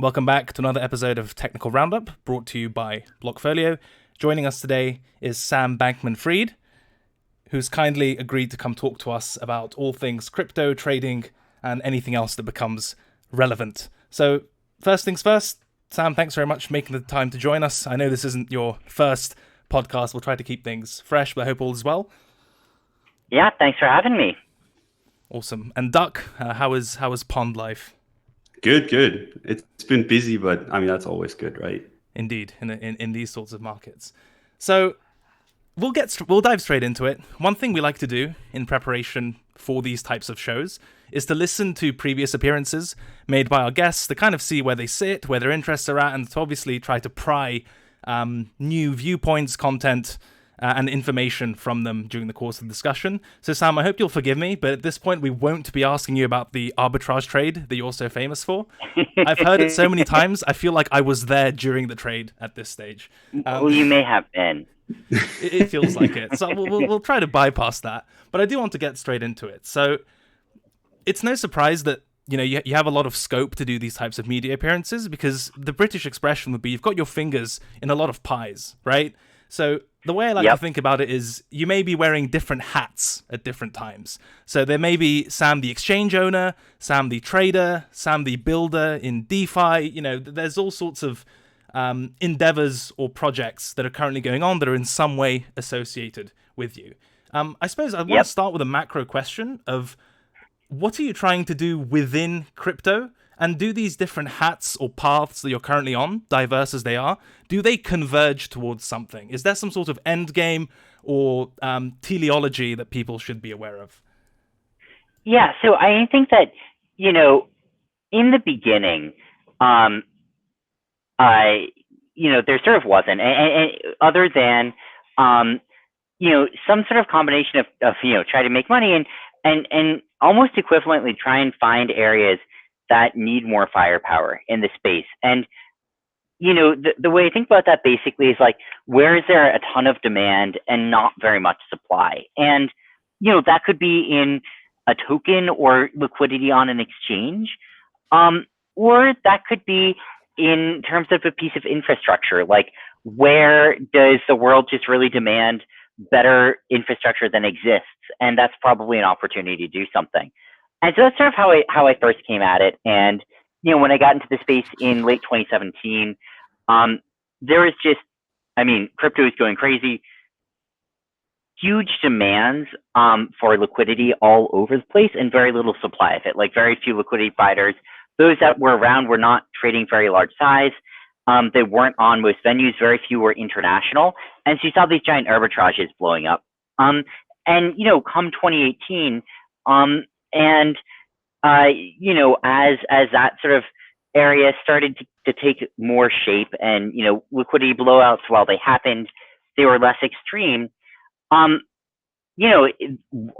Welcome back to another episode of Technical Roundup, brought to you by Blockfolio. Joining us today is Sam Bankman-Fried, who's kindly agreed to come talk to us about all things crypto, trading, and anything else that becomes relevant. So, first things first, Sam, thanks very much for making the time to join us. I know this isn't your first podcast. We'll try to keep things fresh, but I hope all is well. Yeah, thanks for having me. Awesome. And Duck, how is pond life? Good. It's been busy, but I mean, that's always good, right? Indeed, in these sorts of markets. So we'll dive straight into it. One thing we like to do in preparation for these types of shows is to listen to previous appearances made by our guests to kind of see where they sit, where their interests are at, and to obviously try to pry new viewpoints, content, and information from them during the course of the discussion. So Sam, I hope you'll forgive me, but at this point we won't be asking you about the arbitrage trade that you're so famous for. I've heard it so many times, I feel like I was there during the trade at this stage. Well, you may have been. It feels like it. So we'll try to bypass that. But I do want to get straight into it. So it's no surprise that you have a lot of scope to do these types of media appearances, because the British expression would be you've got your fingers in a lot of pies, right? So the way I like to think about it is you may be wearing different hats at different times. So there may be Sam the exchange owner, Sam the trader, Sam the builder in DeFi. There's all sorts of endeavors or projects that are currently going on that are in some way associated with you. I suppose I want to start with a macro question of what are you trying to do within crypto? And do these different hats or paths that you're currently on, diverse as they are, do they converge towards something? Is there some sort of end game or teleology that people should be aware of? Yeah, so I think that, in the beginning, there sort of wasn't, and other than, some sort of combination of try to make money and almost equivalently try and find areas that need more firepower in the space. And, the way I think about that basically is like, where is there a ton of demand and not very much supply? And, that could be in a token or liquidity on an exchange, or that could be in terms of a piece of infrastructure. Like, where does the world just really demand better infrastructure than exists? And that's probably an opportunity to do something. And so that's sort of how I first came at it. And, when I got into the space in late 2017, there was just, crypto is going crazy. Huge demands for liquidity all over the place and very little supply of it, like very few liquidity providers. Those that were around were not trading very large size. They weren't on most venues. Very few were international. And so you saw these giant arbitrages blowing up. And, come 2018, and, as that sort of area started to take more shape and, liquidity blowouts, while they happened, they were less extreme. A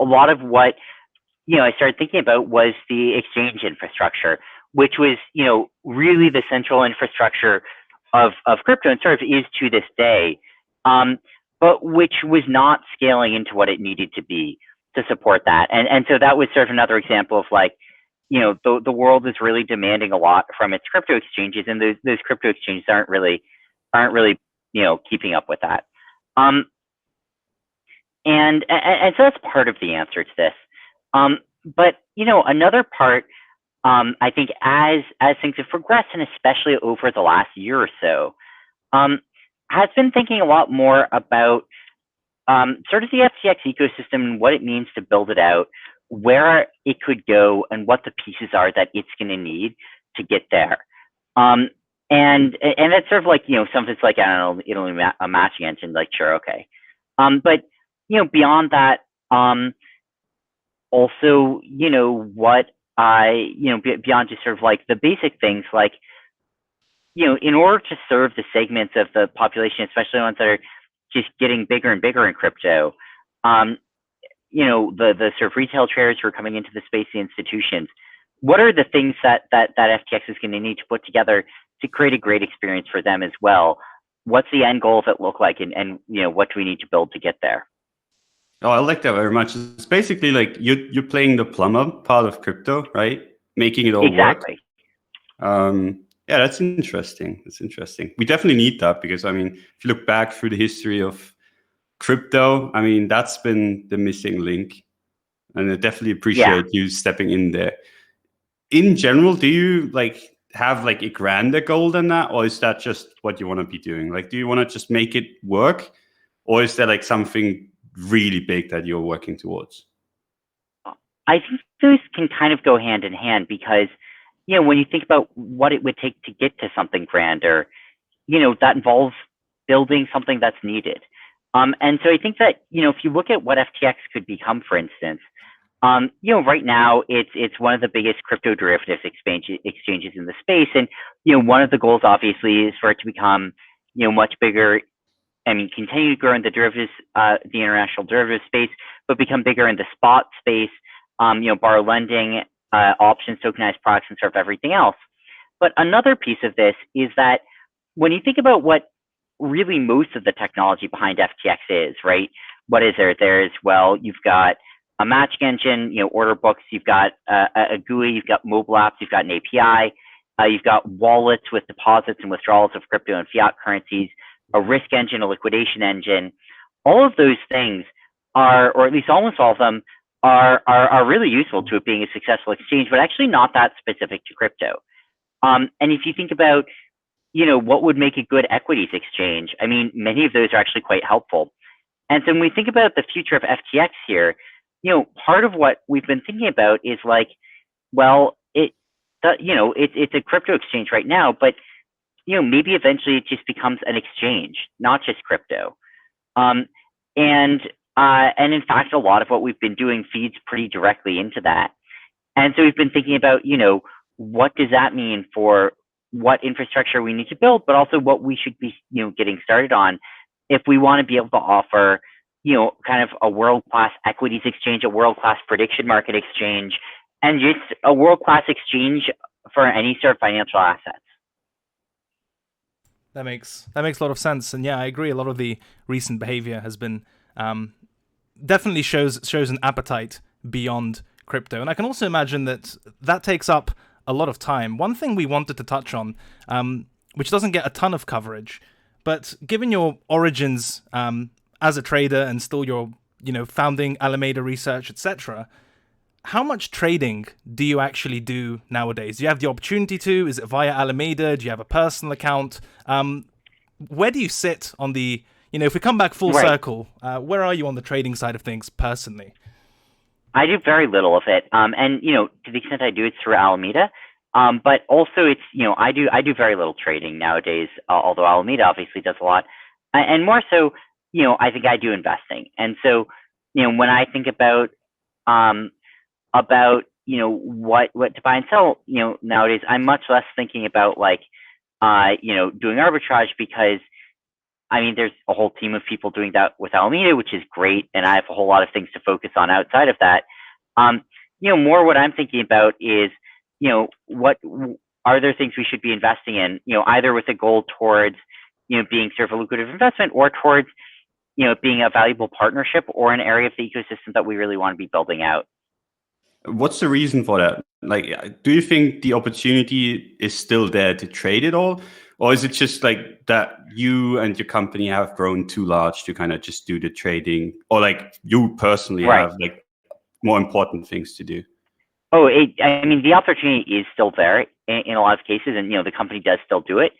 lot of what, I started thinking about was the exchange infrastructure, which was, really the central infrastructure of crypto and sort of is to this day, but which was not scaling into what it needed to be to support that. And so that was sort of another example of like, the world is really demanding a lot from its crypto exchanges, and those crypto exchanges aren't really, keeping up with that. And so that's part of the answer to this. But, another part, I think as things have progressed, and especially over the last year or so, has been thinking a lot more about sort of the FTX ecosystem and what it means to build it out, where it could go, and what the pieces are that it's going to need to get there. And that's sort of like, something's like, I don't know, a matching engine, like, sure, okay. But, beyond that, also, what beyond just sort of like the basic things, like, in order to serve the segments of the population, especially ones that are just getting bigger and bigger in crypto, the sort of retail traders who are coming into the space, the institutions, what are the things that FTX is going to need to put together to create a great experience for them as well? What's the end goal of it look like, and what do we need to build to get there? Oh, I like that very much. It's basically like you're playing the plumber part of crypto, right? Making it all exactly work. Yeah, that's interesting. That's interesting. We definitely need that because, I mean, if you look back through the history of crypto, I mean, that's been the missing link. And I definitely Yeah. appreciate you stepping in there. In general, do you like have like a grander goal than that? Or is that just what you want to be doing? Like, do you want to just make it work? Or is there like something really big that you're working towards? I think those can kind of go hand in hand because, when you think about what it would take to get to something grander, that involves building something that's needed. And so I think that, if you look at what FTX could become, for instance, right now it's one of the biggest crypto derivatives exchanges in the space. And, one of the goals obviously is for it to become, much bigger. I mean, continue to grow in the derivatives, the international derivatives space, but become bigger in the spot space, borrow lending, options, tokenized products, and sort of everything else. But another piece of this is that when you think about what really most of the technology behind FTX is, right? What is there? Well, you've got a matching engine, order books, you've got a GUI, you've got mobile apps, you've got an API, you've got wallets with deposits and withdrawals of crypto and fiat currencies, a risk engine, a liquidation engine. All of those things are, or at least almost all of them, are really useful to it being a successful exchange, but actually not that specific to crypto. And if you think about, what would make a good equities exchange, I mean, many of those are actually quite helpful. And so when we think about the future of FTX here, part of what we've been thinking about is like, well, it's a crypto exchange right now, but maybe eventually it just becomes an exchange, not just crypto. And in fact, a lot of what we've been doing feeds pretty directly into that. And so we've been thinking about, what does that mean for what infrastructure we need to build, but also what we should be, getting started on if we want to be able to offer, kind of a world-class equities exchange, a world-class prediction market exchange, and just a world-class exchange for any sort of financial assets. That makes a lot of sense, and yeah, I agree. A lot of the recent behavior has been definitely shows an appetite beyond crypto, and I can also imagine that takes up a lot of time. One thing we wanted to touch on, which doesn't get a ton of coverage, but given your origins as a trader and still your founding Alameda research, etc., how much trading do you actually do nowadays? Do you have the opportunity to? Is it via Alameda? Do you have a personal account? Where do you sit on the, if we come back full circle, where are you on the trading side of things personally? I do very little of it. And, to the extent I do, it's through Alameda. But also it's, I do very little trading nowadays, although Alameda obviously does a lot. And more so, I think I do investing. And so, when I think about what to buy and sell, nowadays, I'm much less thinking about like, doing arbitrage because I mean, there's a whole team of people doing that with Alameda, which is great. And I have a whole lot of things to focus on outside of that. More what I'm thinking about is, what are there things we should be investing in, either with a goal towards, being sort of a lucrative investment or towards, being a valuable partnership or an area of the ecosystem that we really want to be building out. What's the reason for that? Like, do you think the opportunity is still there to trade it all? Or is it just like that you and your company have grown too large to kind of just do the trading? Or like you personally have like more important things to do? Oh, I mean, the opportunity is still there in a lot of cases, and the company does still do it.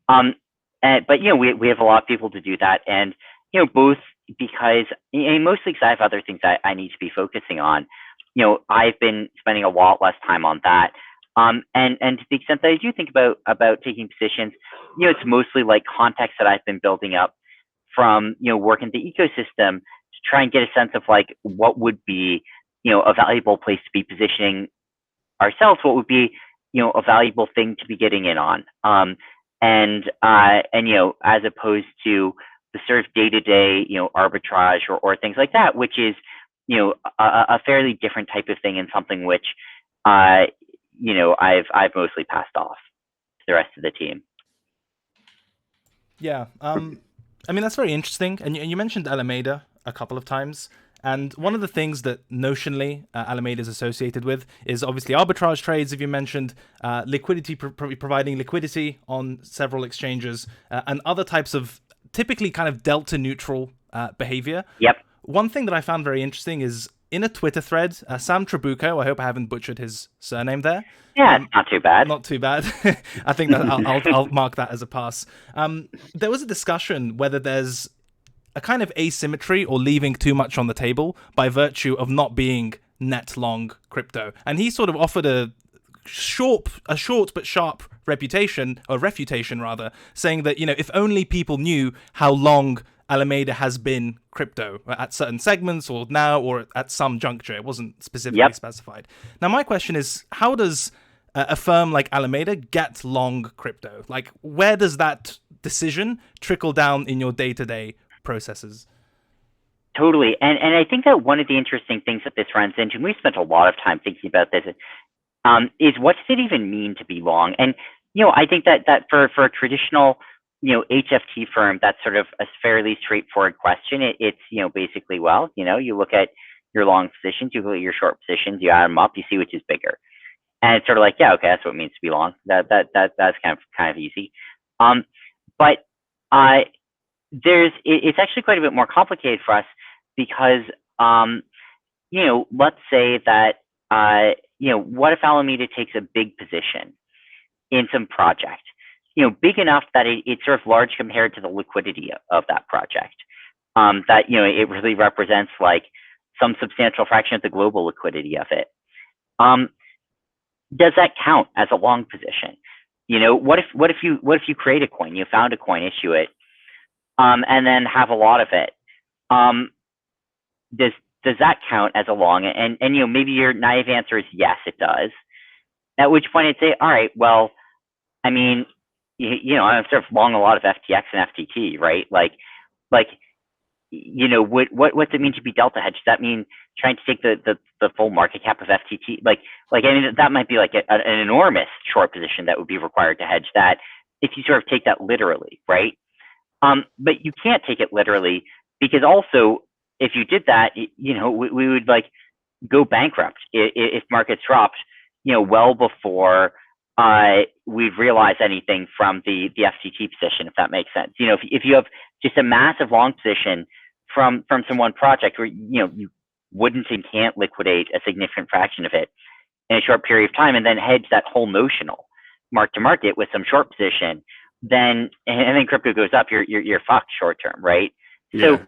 But we have a lot of people to do that, and both because mostly because I have other things I need to be focusing on. I've been spending a lot less time on that. And to the extent that I do think about taking positions, it's mostly like context that I've been building up from work in the ecosystem to try and get a sense of like what would be a valuable place to be positioning ourselves, what would be a valuable thing to be getting in on, and as opposed to the sort of day-to-day arbitrage or things like that, which is a fairly different type of thing and something which I've mostly passed off to the rest of the team. Yeah, I mean that's very interesting, and you mentioned Alameda a couple of times, And one of the things that notionally Alameda is associated with is obviously arbitrage trades, if you mentioned, liquidity, providing liquidity on several exchanges, and other types of typically kind of delta neutral behavior. Yep. One thing that I found very interesting is in a Twitter thread, Sam Trabucco, I hope I haven't butchered his surname there. Yeah, it's not too bad. Not too bad. I think that I'll mark that as a pass. There was a discussion whether there's a kind of asymmetry or leaving too much on the table by virtue of not being net long crypto. And he sort of offered a short but sharp refutation, rather, saying that, if only people knew how long Alameda has been crypto at certain segments or now or at some juncture. It wasn't specifically specified. Now, my question is, how does a firm like Alameda get long crypto? Like, where does that decision trickle down in your day-to-day processes? Totally. And I think that one of the interesting things that this runs into, and we spent a lot of time thinking about this, is what does it even mean to be long? And, I think that for a traditional, HFT firm, that's sort of a fairly straightforward question. It's, basically, you look at your long positions, you look at your short positions, you add them up, you see which is bigger. And it's sort of like, yeah, okay, that's what it means to be long. That's kind of easy. But it's actually quite a bit more complicated for us because, let's say that, what if Alameda takes a big position in some project, big enough that it's sort of large compared to the liquidity of that project, that, it really represents like some substantial fraction of the global liquidity of it. Does that count as a long position? What if you create a coin, you found a coin, issue it, and then have a lot of it? Does that count as a long? And maybe your naive answer is yes, it does. At which point I'd say, all right, well, I mean, I'm sort of long a lot of FTX and FTT, right? What's it mean to be delta hedge? Does that mean trying to take the full market cap of FTT? That might be like an enormous short position that would be required to hedge that if you sort of take that literally, right? But you can't take it literally because also if you did that, we would like go bankrupt if markets dropped, well before we'd realize anything from the FTT position, if that makes sense. If you have just a massive long position from some one project where, you wouldn't and can't liquidate a significant fraction of it in a short period of time and then hedge that whole notional mark to market with some short position, then crypto goes up, you're fucked short term, right? Yeah.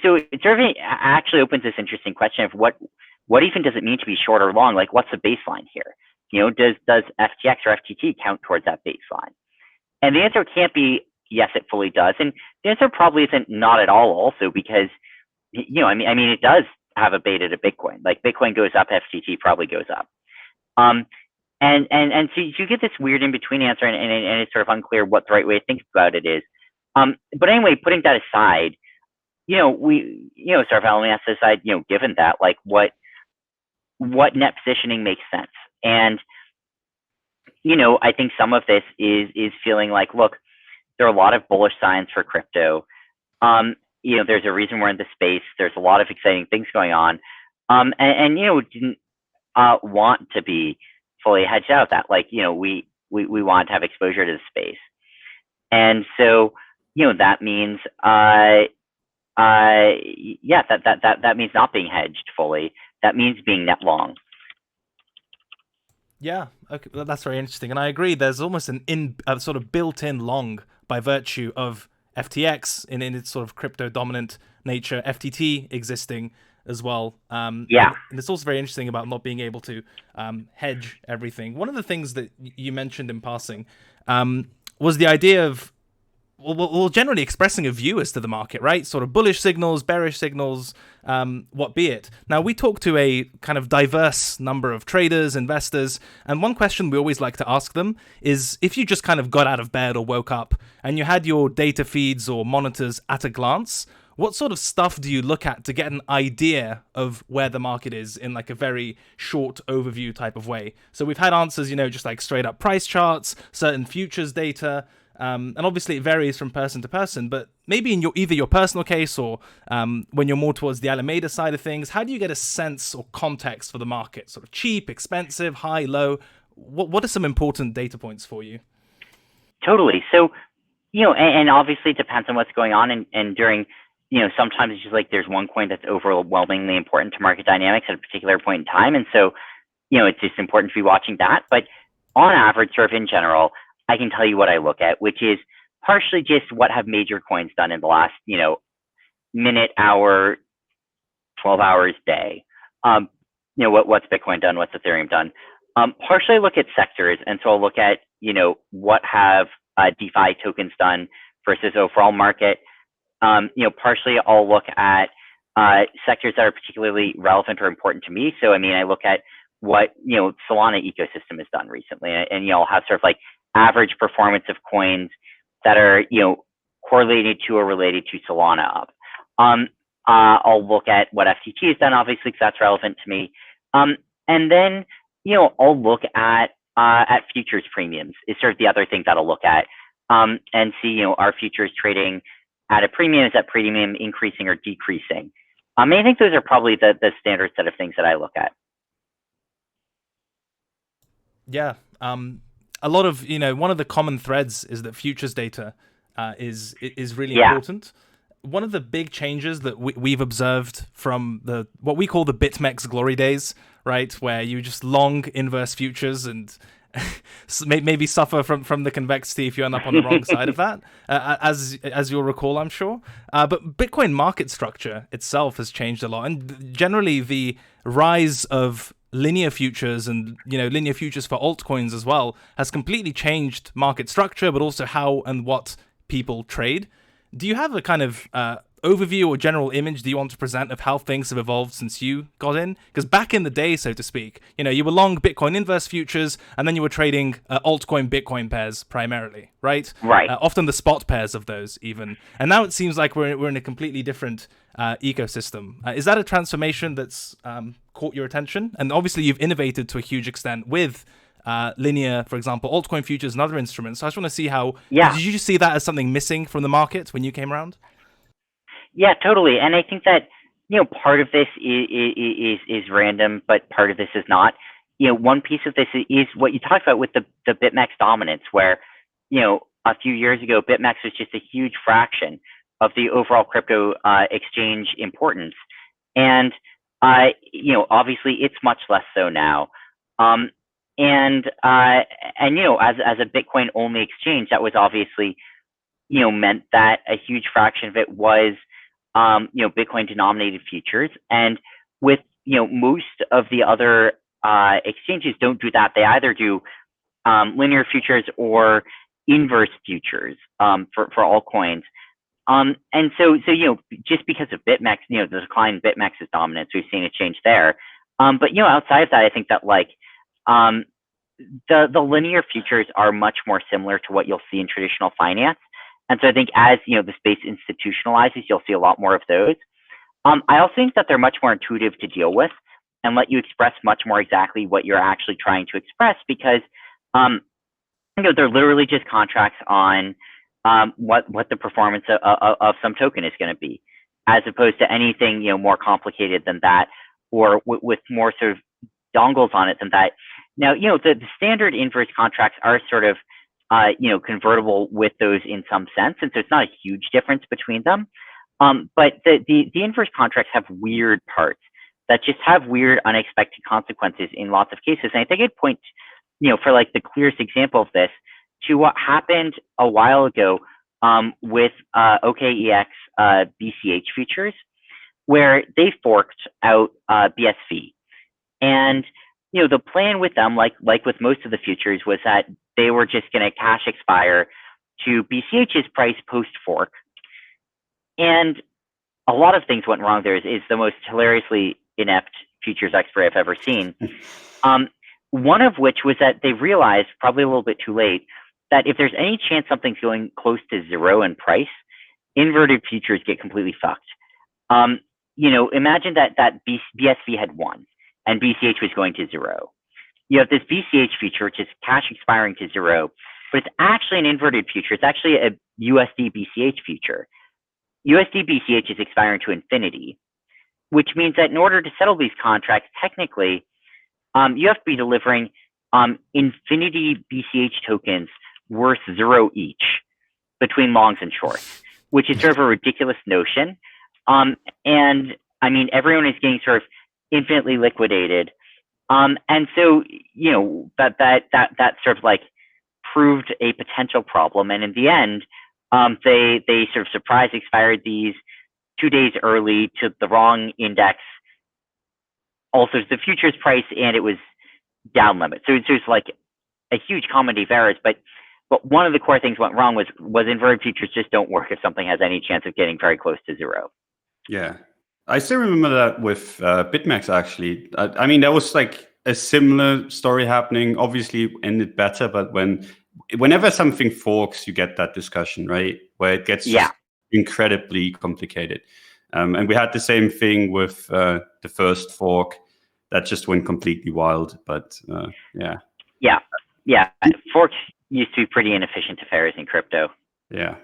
So it sort of actually opens this interesting question of what even does it mean to be short or long? Like, what's the baseline here? Does FTX or FTT count towards that baseline? And the answer can't be yes, it fully does. And the answer probably isn't not at all also because, it does have a beta to Bitcoin. Like Bitcoin goes up, FTT probably goes up. And so you get this weird in-between answer and it's sort of unclear what the right way to think about it is. But anyway, putting that aside, we, sort of Alameda has to decide, given that, like what net positioning makes sense. And, I think some of this is feeling like, look, there are a lot of bullish signs for crypto. There's a reason we're in the space. There's a lot of exciting things going on. Didn't want to be fully hedged out of that. Like, we want to have exposure to the space. And so, that means, that means not being hedged fully. That means being net long. Yeah, okay, that's very interesting, and I agree. There's almost a sort of built-in long by virtue of FTX in its sort of crypto-dominant nature, FTT existing as well. And it's also very interesting about not being able to hedge everything. One of the things that you mentioned in passing was the idea of generally expressing a view as to the market, right? Sort of bullish signals, bearish signals, what be it. Now, we talk to a kind of diverse number of traders, investors, and one question we always like to ask them is if you just kind of got out of bed or woke up and you had your data feeds or monitors at a glance, what sort of stuff do you look at to get an idea of where the market is in like a very short overview type of way? So we've had answers, just like straight up price charts, certain futures data, And obviously it varies from person to person, but maybe in either your personal case or when you're more towards the Alameda side of things, how do you get a sense or context for the market? Sort of cheap, expensive, high, low? What are some important data points for you? Totally. So, and obviously it depends on what's going on. And during, sometimes it's just like there's one coin that's overwhelmingly important to market dynamics at a particular point in time. And so, it's just important to be watching that. But on average, sort of in general, I can tell you what I look at, which is partially just what have major coins done in the last, minute, hour, 12 hours, day. What's Bitcoin done? What's Ethereum done? Partially I look at sectors. And so I'll look at, what have DeFi tokens done versus overall market. Partially I'll look at sectors that are particularly relevant or important to me. So, I look at what, Solana ecosystem has done recently. And I'll have sort of like average performance of coins that are, correlated to or related to Solana up. I'll look at what FTT has done, obviously, because that's relevant to me. And then, I'll look at futures premiums is sort of the other thing that I'll look at, and see, are futures trading at a premium? Is that premium increasing or decreasing? I think those are probably the standard set of things that I look at. Yeah. A lot of, one of the common threads is that futures data is really important. One of the big changes that we've observed from what we call the BitMEX glory days, right, where you just long inverse futures and maybe suffer from the convexity if you end up on the wrong side of that, as you'll recall, I'm sure. But Bitcoin market structure itself has changed a lot, and generally the rise of linear futures and linear futures for altcoins as well has completely changed market structure, but also how and what people trade. Do you have a kind of overview or general image do you want to present of how things have evolved since you got in? Because back in the day, so to speak, you were long Bitcoin inverse futures, and then you were trading altcoin Bitcoin pairs primarily, right? Right. Often the spot pairs of those even. And now it seems like we're in a completely different ecosystem. Is that a transformation that's caught your attention? And obviously you've innovated to a huge extent with linear, for example, altcoin futures and other instruments. So I just want to see how, did you just see that as something missing from the market when you came around? Yeah, totally. And I think that, part of this is random, but part of this is not. One piece of this is what you talked about with the BitMEX dominance, where, a few years ago, BitMEX was just a huge fraction of the overall crypto exchange importance. And, obviously it's much less so now. And as a Bitcoin only exchange, that was obviously, meant that a huge fraction of it was, Bitcoin denominated futures. And with, most of the other exchanges don't do that. They either do linear futures or inverse futures for all coins. And so, just because of BitMEX, the decline in BitMEX's dominance, we've seen a change there. But, outside of that, I think that the linear futures are much more similar to what you'll see in traditional finance. And so I think as, the space institutionalizes, you'll see a lot more of those. I also think that they're much more intuitive to deal with and let you express much more exactly what you're actually trying to express, because, they're literally just contracts on what the performance of some token is going to be, as opposed to anything, more complicated than that, or with more sort of dongles on it than that. Now, the standard inverse contracts are sort of, convertible with those in some sense. And so it's not a huge difference between them. But the inverse contracts have weird parts that just have weird, unexpected consequences in lots of cases. And I think I'd point, for the clearest example of this, to what happened a while ago with OKEX BCH futures, where they forked out BSV. And the plan with them, like with most of the futures, was that they were just going to cash expire to BCH's price post fork. And a lot of things went wrong there. Is the most hilariously inept futures expert I've ever seen. One of which was that they realized, probably a little bit too late, that if there's any chance something's going close to zero in price, inverted futures get completely fucked. Imagine that BSV had won and BCH was going to zero. You have this BCH future, which is cash expiring to zero. but it's actually an inverted future. It's actually a USD BCH future. USD BCH is expiring to infinity, which means that in order to settle these contracts, technically, you have to be delivering infinity BCH tokens worth 0 each between longs and shorts, which is sort of a ridiculous notion. And I mean, everyone is getting sort of infinitely liquidated. And so, you know, that sort of like proved a potential problem. And in the end, they sort of surprise expired these 2 days early to the wrong index, also the futures price, and it was down limit. So it's just like a huge comedy of errors. But one of the core things went wrong was inverted futures just don't work if something has any chance of getting very close to 0. Yeah. I still remember that with BitMEX, actually. I mean, that was like a similar story happening. Obviously, ended better, but whenever something forks, you get that discussion, right? Where it gets just incredibly complicated. And we had the same thing with the first fork that just went completely wild. But Yeah. Forks used to be pretty inefficient affairs in crypto. Yeah.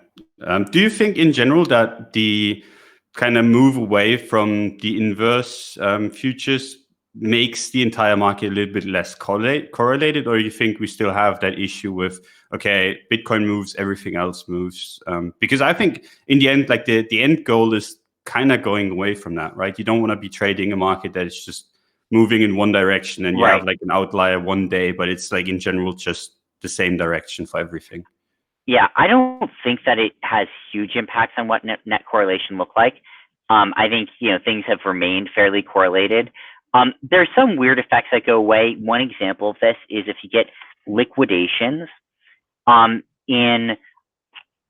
Do you think in general that the kind of move away from the inverse futures makes the entire market a little bit less correlated, or you think we still have that issue with, okay, Bitcoin moves, everything else moves? Because I think in the end, like the end goal is kind of going away from that, right? You don't want to be trading a market that is just moving in one direction and you have like an outlier one day, but it's like in general just the same direction for everything. Yeah, I don't think that it has huge impacts on what net correlation look like. I think, you know, things have remained fairly correlated. There's some weird effects that go away. One example of this is if you get liquidations in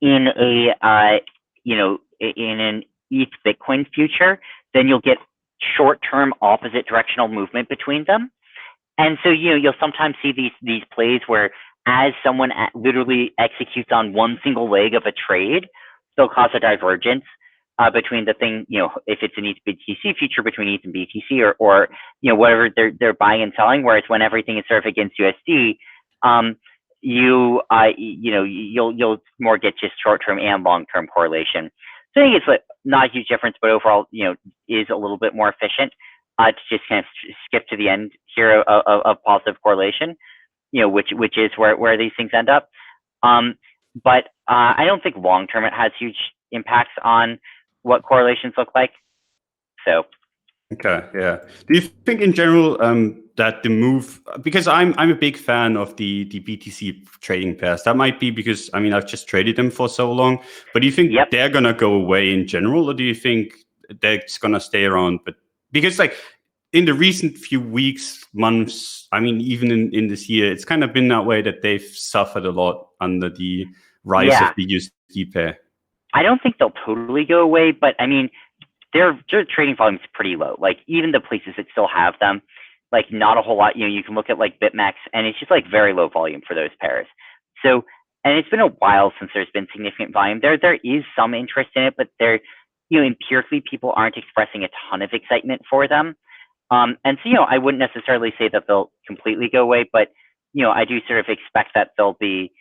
a you know, in an ETH Bitcoin future, then you'll get short-term opposite directional movement between them. And so, you know, you'll sometimes see these plays where as someone literally executes on one single leg of a trade, they'll cause a divergence between the thing, you know, if it's an ETH BTC future between ETH and BTC or you know, whatever they're buying and selling. Whereas when everything is sort of against USD, you know, you'll more get just short-term and long-term correlation. So I think it's like not a huge difference, but overall, you know, is a little bit more efficient to just kind of skip to the end here of positive correlation, you know, which is where these things end up. But I don't think long term it has huge impacts on what correlations look like. So. Okay, yeah. Do you think in general that the move, because I'm a big fan of the BTC trading pairs. That might be because, I mean, I've just traded them for so long, but do you think they're going to go away in general, or do you think they're going to stay around? But because like in the recent few weeks, months, I mean, even in this year, it's kind of been that way that they've suffered a lot under the rise of the USD pair. I don't think they'll totally go away, but I mean, their trading volume is pretty low. Like even the places that still have them, like not a whole lot. You know, you can look at like BitMEX, and it's just like very low volume for those pairs. So, and it's been a while since there's been significant volume. There is some interest in it, but you know, empirically people aren't expressing a ton of excitement for them. And so, you know, I wouldn't necessarily say that they'll completely go away, but you know, I do sort of expect that they'll be,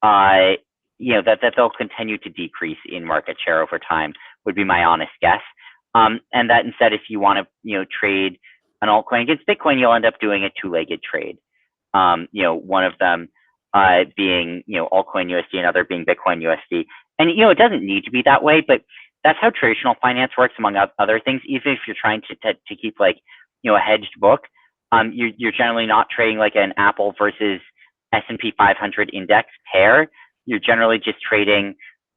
you know, that they'll continue to decrease in market share over time. Would be my honest guess. And that instead, if you want to, you know, trade an altcoin against Bitcoin, you'll end up doing a two-legged trade. You know, one of them being, you know, altcoin USD, another being Bitcoin USD. And, you know, it doesn't need to be that way, but that's how traditional finance works, among other things. Even if you're trying to keep like, you know, a hedged book, you're generally not trading like an Apple versus S&P 500 index pair. You're generally just trading,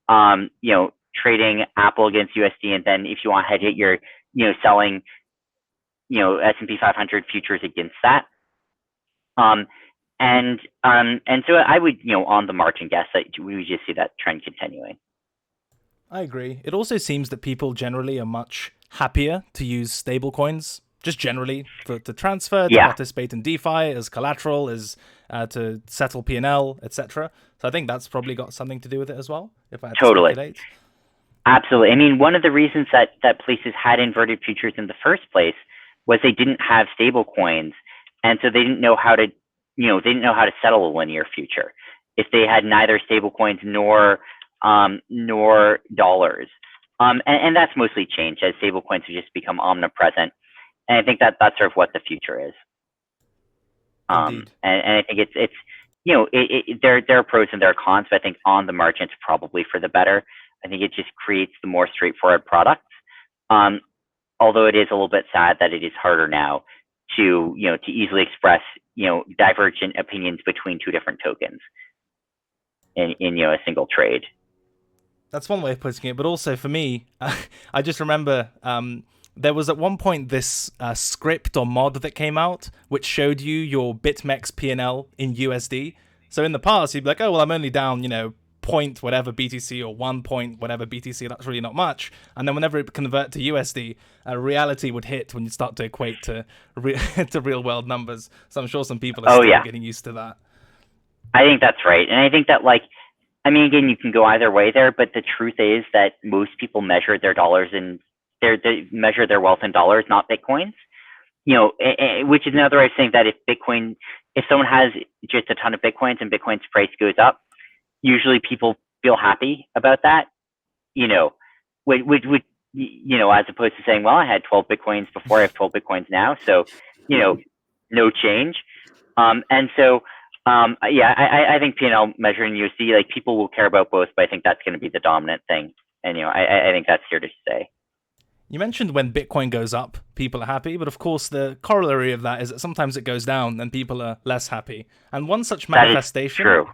you know, trading Apple against USD, and then if you want to hedge it, you're, you know, selling, you know, S&P 500 futures against that. And so I would, you know, on the margin guess that we would just see that trend continuing. I agree. It also seems that people generally are much happier to use stable coins, just generally to transfer, to participate in DeFi as collateral, as to settle P&L, etc. So I think that's probably got something to do with it as well, if I had to speculate. Absolutely. I mean, one of the reasons that places had inverted futures in the first place was they didn't have stable coins. And so they didn't know how to, you know, they didn't know how to settle a linear future. if they had neither stablecoins nor dollars. And that's mostly changed as stablecoins have just become omnipresent. And I think that that's sort of what the future is. Indeed. And I think it's there are pros and there are cons, but I think on the margin it's probably for the better. I think it just creates the more straightforward products. Although it is a little bit sad that it is harder now to easily express divergent opinions between two different tokens in a single trade. That's one way of putting it, but also for me, I just remember there was at one point this script or mod that came out which showed you your BitMEX P&L in USD. So in the past, you'd be like, oh, well, I'm only down, point whatever BTC or 1 point whatever BTC. That's really not much. And then whenever it convert to USD, reality would hit when you start to equate to to real world numbers. So I'm sure some people are still getting used to that. I think that's right. And I think that again, you can go either way there, but the truth is that most people measure their dollars in they measure their wealth in dollars, not Bitcoins. Which is another way of saying that if someone has just a ton of Bitcoins and Bitcoin's price goes up, usually people feel happy about that. As opposed to saying, well, I had 12 Bitcoins before, I have 12 Bitcoins now, so no change. And so I think P&L measuring USD, like people will care about both, but I think that's going to be the dominant thing. And I think that's here to stay. You mentioned when Bitcoin goes up, people are happy, but of course the corollary of that is that sometimes it goes down and people are less happy. And one such manifestation,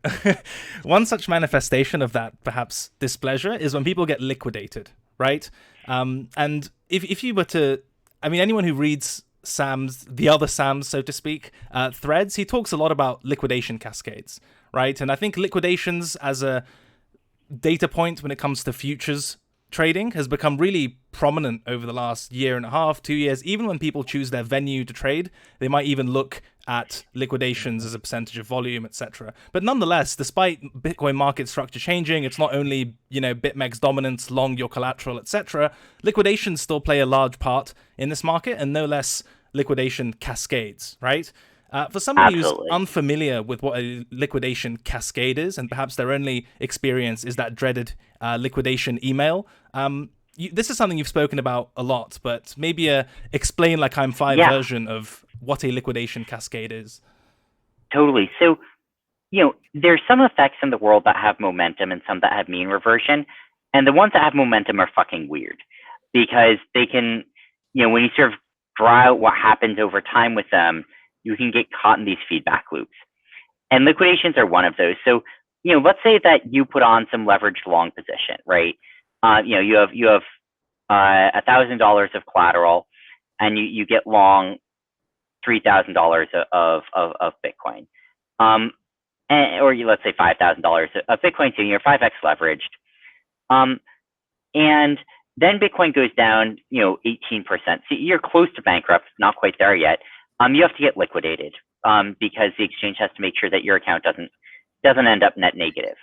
one such manifestation of that perhaps displeasure is when people get liquidated, right? And if you were to, anyone who reads the other Sam's, so to speak, threads, he talks a lot about liquidation cascades, right? And I think liquidations as a data point when it comes to futures trading has become really prominent over the last year and a half, 2 years. Even when people choose their venue to trade, they might even look at liquidations as a percentage of volume, etc. But nonetheless, despite Bitcoin market structure changing, it's not only BitMEX dominance, long your collateral, etc. Liquidations still play a large part in this market, and no less liquidation cascades, right? For somebody who's unfamiliar with what a liquidation cascade is, and perhaps their only experience is that dreaded liquidation email, this is something you've spoken about a lot, but maybe explain like I'm five version of what a liquidation cascade is. Totally. So, there's some effects in the world that have momentum and some that have mean reversion. And the ones that have momentum are fucking weird because they can, when you sort of draw out what happens over time with them, you can get caught in these feedback loops. And liquidations are one of those. So, let's say that you put on some leveraged long position, right? You have $1,000 of collateral, and you get long $3,000 of Bitcoin, or let's say $5,000 of Bitcoin. So you're 5x leveraged, and then Bitcoin goes down, 18%. So you're close to bankrupt, not quite there yet. You have to get liquidated because the exchange has to make sure that your account doesn't end up net negative.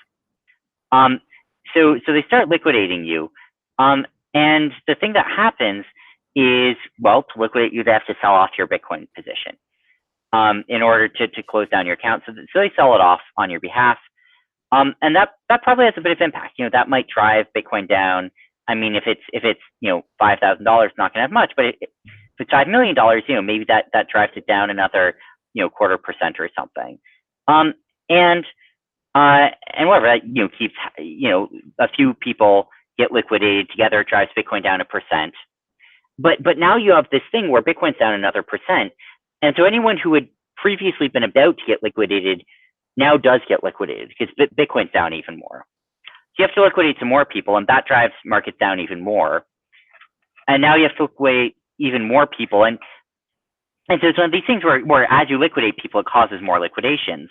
So they start liquidating you, and the thing that happens is, well, to liquidate you, they have to sell off your Bitcoin position in order to close down your account. So they sell it off on your behalf, and that probably has a bit of impact. That might drive Bitcoin down. If it's $5,000, not going to have much, but if it's $5 million, maybe that drives it down another 0.25% or something. And whatever that keeps a few people get liquidated together, drives Bitcoin down 1%. But now you have this thing where Bitcoin's down another %, and so anyone who had previously been about to get liquidated now does get liquidated because Bitcoin's down even more. So you have to liquidate some more people, and that drives markets down even more. And now you have to liquidate even more people, and so it's one of these things where as you liquidate people, it causes more liquidations.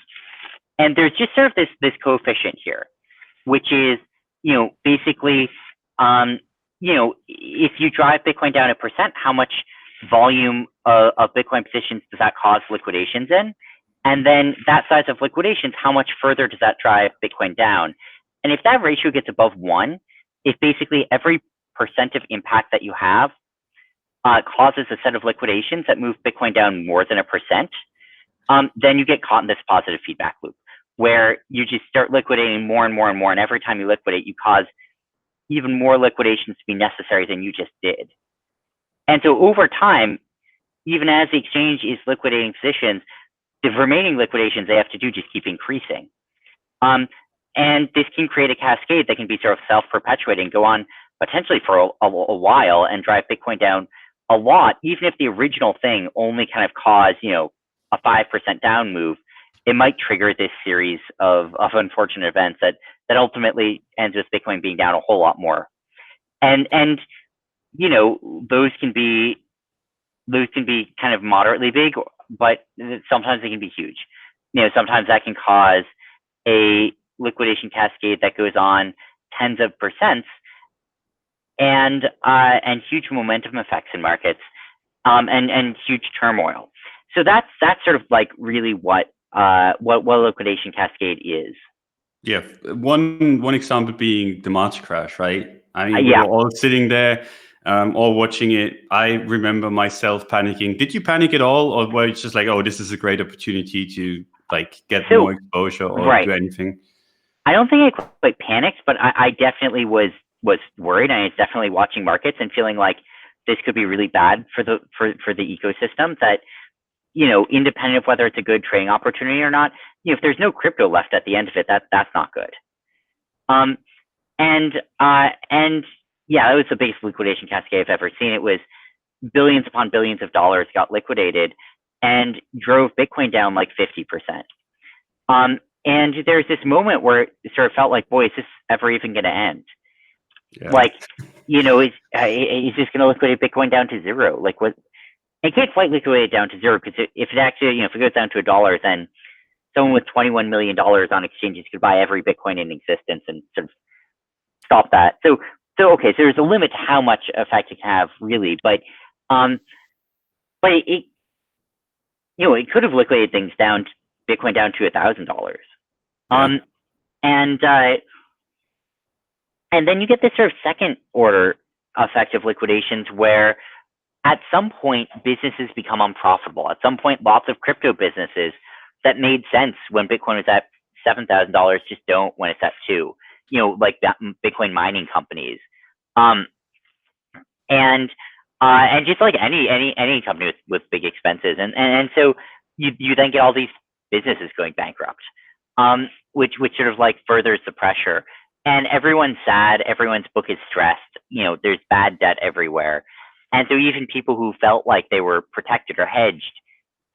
And there's just sort of this coefficient here, which is, basically, if you drive Bitcoin down 1%, how much volume of Bitcoin positions does that cause liquidations in? And then that size of liquidations, how much further does that drive Bitcoin down? And if that ratio gets above 1, if basically every % of impact that you have causes a set of liquidations that move Bitcoin down more than 1%, then you get caught in this positive feedback loop. where you just start liquidating more and more and more. And every time you liquidate, you cause even more liquidations to be necessary than you just did. And so over time, even as the exchange is liquidating positions, the remaining liquidations they have to do just keep increasing. And this can create a cascade that can be sort of self-perpetuating, go on potentially for a while and drive Bitcoin down a lot, even if the original thing only kind of caused, a 5% down move. It might trigger this series of unfortunate events that ultimately ends with Bitcoin being down a whole lot more. And those can be kind of moderately big, but sometimes they can be huge. Sometimes that can cause a liquidation cascade that goes on tens of percents, and huge momentum effects in markets, and huge turmoil. So that's sort of like really what liquidation cascade is. Yeah, one example being the March crash, right? I mean, we Yeah. were all sitting there, all watching it. I remember myself panicking. Did you panic at all, or were you just like, "Oh, this is a great opportunity to like get more exposure or do anything"? I don't think I quite panicked, but I definitely was worried. I was definitely watching markets and feeling like this could be really bad for the ecosystem. That independent of whether it's a good trading opportunity or not, if there's no crypto left at the end of it, that's not good. And yeah, that was the biggest liquidation cascade I've ever seen. It was billions upon billions of dollars got liquidated and drove Bitcoin down like 50%. And there's this moment where it sort of felt like, boy, is this ever even going to end? Yeah. Like, is this going to liquidate Bitcoin down to zero? Like, what? It can't quite liquidate it down to zero, because if it actually, if it goes down to $1, then someone with $21 million on exchanges could buy every Bitcoin in existence and sort of stop that. So okay, so there's a limit to how much effect it can have, really, but it it could have liquidated things down, Bitcoin down to $1,000. And then you get this sort of second order effect of liquidations where at some point businesses become unprofitable. At some point, lots of crypto businesses that made sense when Bitcoin was at $7,000 just don't when it's at $2,000. Like that Bitcoin mining companies, and just like any company with big expenses, and so you then get all these businesses going bankrupt, which sort of like furthers the pressure, and everyone's sad, everyone's book is stressed. There's bad debt everywhere, and so even people who felt like they were protected or hedged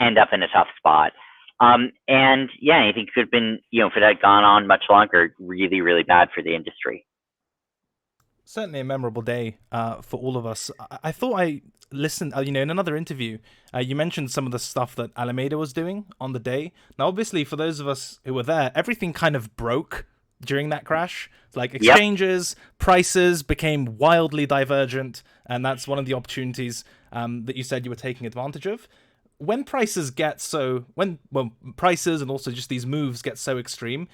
end up in a tough spot. And yeah, I think it could have been, if it had gone on much longer, really, really bad for the industry. Certainly a memorable day for all of us. I thought I listened, in another interview, you mentioned some of the stuff that Alameda was doing on the day. Now, obviously, for those of us who were there, everything kind of broke during that crash. Like exchanges, prices became wildly divergent, and that's one of the opportunities that you said you were taking advantage of. When prices get prices and also just these moves get so extreme,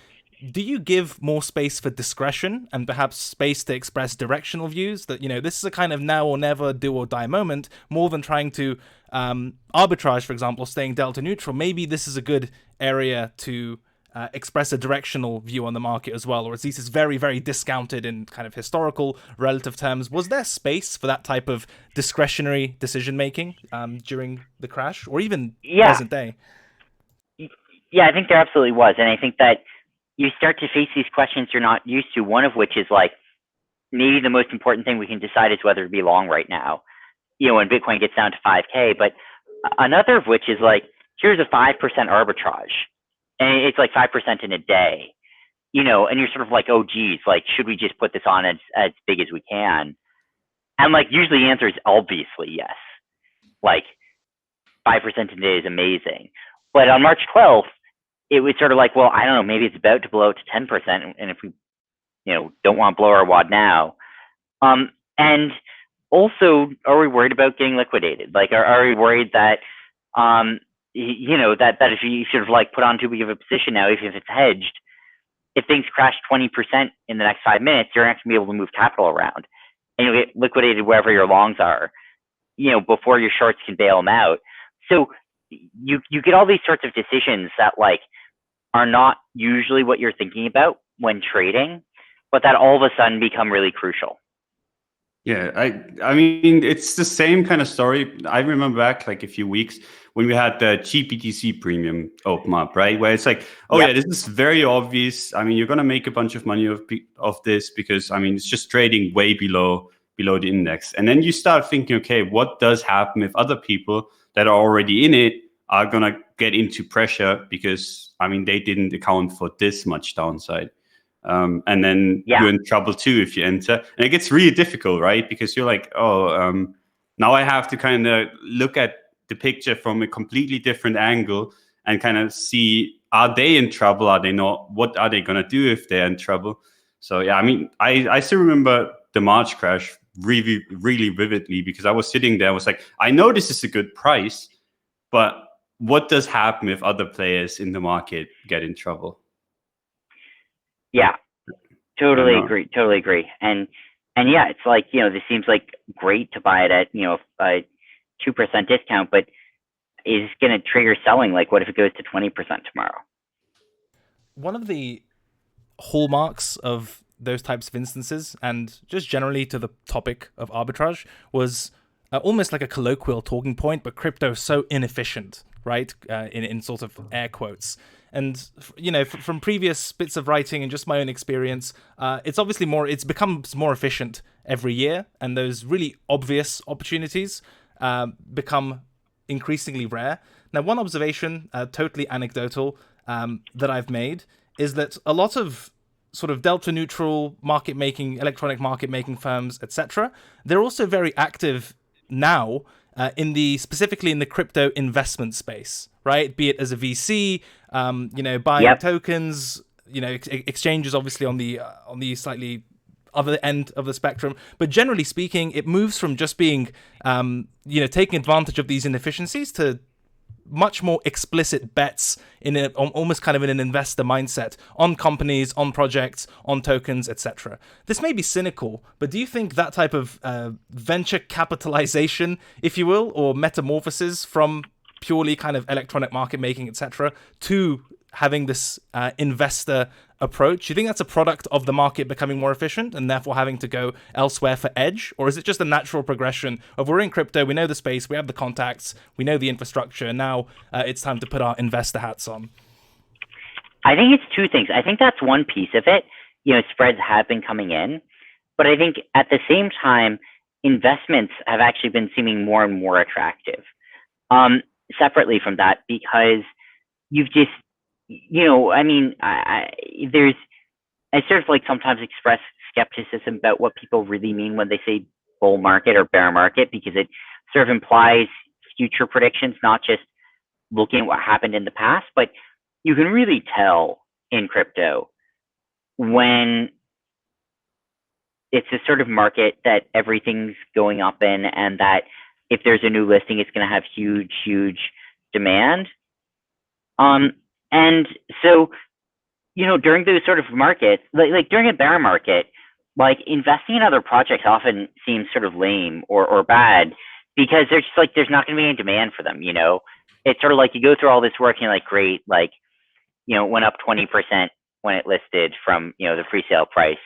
do you give more space for discretion and perhaps space to express directional views that, this is a kind of now or never, do or die moment, more than trying to arbitrage, for example, staying delta neutral? Maybe this is a good area to express a directional view on the market as well, or at least it's very, very discounted in kind of historical relative terms. Was there space for that type of discretionary decision making during the crash, or even present day? Yeah, I think there absolutely was, and I think that you start to face these questions you're not used to. One of which is like, maybe the most important thing we can decide is whether to be long right now, when Bitcoin gets down to 5K. But another of which is like, here's a 5% arbitrage. And it's like 5% in a day, and you're sort of like, oh, geez, like, should we just put this on as big as we can? And like, usually the answer is obviously yes. Like 5% in a day is amazing. But on March 12th, it was sort of like, well, I don't know, maybe it's about to blow out to 10%. And if we, don't want to blow our wad now. And also, are we worried about getting liquidated? Like, are we worried that, that if you sort of like put on too big of a position now, even if it's hedged, if things crash 20% in the next 5 minutes, you're not going to be able to move capital around, and you'll get liquidated wherever your longs are, before your shorts can bail them out. So you get all these sorts of decisions that, like, are not usually what you're thinking about when trading, but that all of a sudden become really crucial. Yeah, I mean, it's the same kind of story. I remember back like a few weeks when we had the GPTC premium open up, right? Where it's like, oh yeah, this is very obvious. I mean, you're gonna make a bunch of money of this because I mean, it's just trading way below the index. And then you start thinking, okay, what does happen if other people that are already in it are gonna get into pressure because I mean, they didn't account for this much downside. And then you're in trouble too if you enter. And it gets really difficult, right? Because you're like, oh, now I have to kind of look at the picture from a completely different angle and kind of see, are they in trouble? Are they not? What are they going to do if they're in trouble? So, yeah, I mean, I still remember the March crash really, really vividly because I was sitting there. I was like, I know this is a good price, but what does happen if other players in the market get in trouble? Yeah, totally agree. And yeah, it's like, this seems like great to buy it at, a 2% discount, but is going to trigger selling. Like, what if it goes to 20% tomorrow? One of the hallmarks of those types of instances, and just generally to the topic of arbitrage, was almost like a colloquial talking point, but crypto is so inefficient, right? In sort of air quotes. And, from previous bits of writing and just my own experience, it becomes more efficient every year. And those really obvious opportunities become increasingly rare. Now, one observation, totally anecdotal, that I've made is that a lot of sort of delta neutral market making, electronic market making firms, etc., they're also very active now specifically in the crypto investment space, right? Be it as a VC, buying tokens, exchanges obviously on the slightly other end of the spectrum. But generally speaking, it moves from just being, taking advantage of these inefficiencies to much more explicit bets almost kind of in an investor mindset on companies, on projects, on tokens, etc. This may be cynical, but do you think that type of venture capitalization, if you will, or metamorphosis from purely kind of electronic market making, etc., to having this investor approach, you think that's a product of the market becoming more efficient and therefore having to go elsewhere for edge? Or is it just a natural progression of we're in crypto, we know the space, we have the contacts, we know the infrastructure, and now it's time to put our investor hats on? I think it's two things. I think that's one piece of it. Spreads have been coming in, but I think at the same time, investments have actually been seeming more and more attractive. Separately from that, because you've just, I sort of like sometimes express skepticism about what people really mean when they say bull market or bear market, because it sort of implies future predictions, not just looking at what happened in the past. But you can really tell in crypto when it's a sort of market that everything's going up in, and that if there's a new listing, it's going to have huge demand. And so, during those sort of markets, like during a bear market, like investing in other projects often seems sort of lame or bad, because there's just like, there's not going to be any demand for them. It's sort of like you go through all this work and you're like, great, like, it went up 20% when it listed from, the pre-sale price.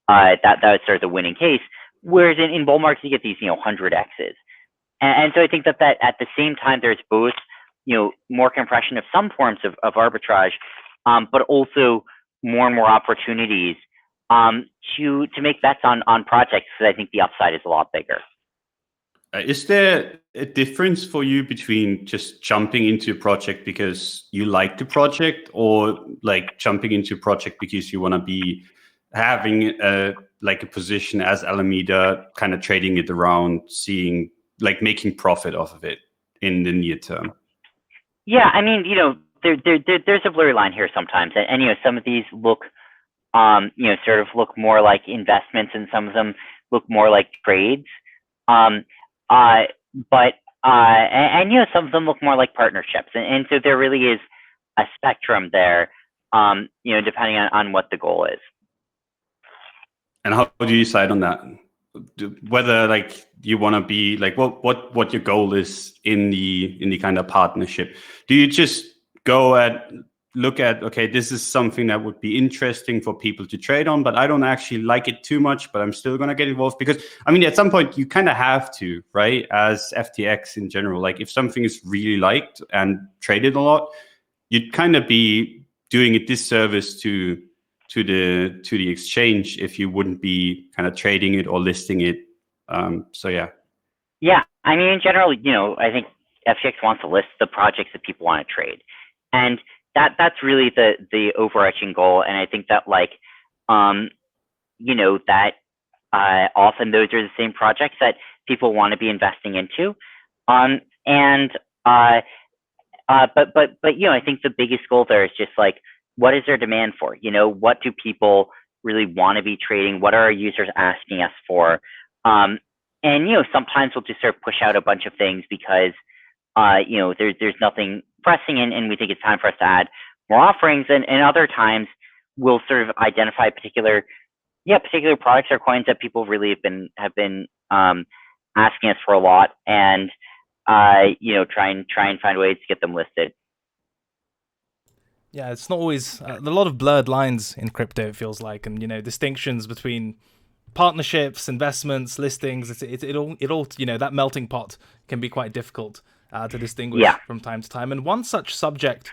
That was sort of the winning case. Whereas in bull markets, you get these, 100x's. And so I think that at the same time, there's both, more compression of some forms of arbitrage, but also more and more opportunities to make bets on projects, because I think the upside is a lot bigger. Is there a difference for you between just jumping into a project because you like the project, or like jumping into a project because you want to be having a position as Alameda, kind of trading it around, seeing, like, making profit off of it in the near term? Yeah, I mean, there's a blurry line here sometimes, and some of these look, sort of look more like investments, and some of them look more like trades. But some of them look more like partnerships, and so there really is a spectrum there, depending on what the goal is. And how do you decide on that? Whether like you want to be like what your goal is in the kind of partnership? Do you just go at look at, okay, this is something that would be interesting for people to trade on, but I don't actually like it too much, but I'm still going to get involved? Because, I mean, at some point you kind of have to, right? As FTX in general, like if something is really liked and traded a lot, you'd kind of be doing a disservice to the exchange if you wouldn't be kind of trading it or listing it. So yeah. Yeah, I mean, in general, I think FTX wants to list the projects that people want to trade, and that's really the overarching goal. And I think that that often those are the same projects that people want to be investing into. And but I think the biggest goal there is just like, what is their demand for? What do people really want to be trading? What are our users asking us for? And sometimes we'll just sort of push out a bunch of things because there's nothing pressing, and we think it's time for us to add more offerings. And other times we'll sort of identify particular products or coins that people really have been asking us for a lot, and try and find ways to get them listed. Yeah, it's not always a lot of blurred lines in crypto, it feels like, and distinctions between partnerships, investments, listings. It all that melting pot can be quite difficult to distinguish from time to time. And one such subject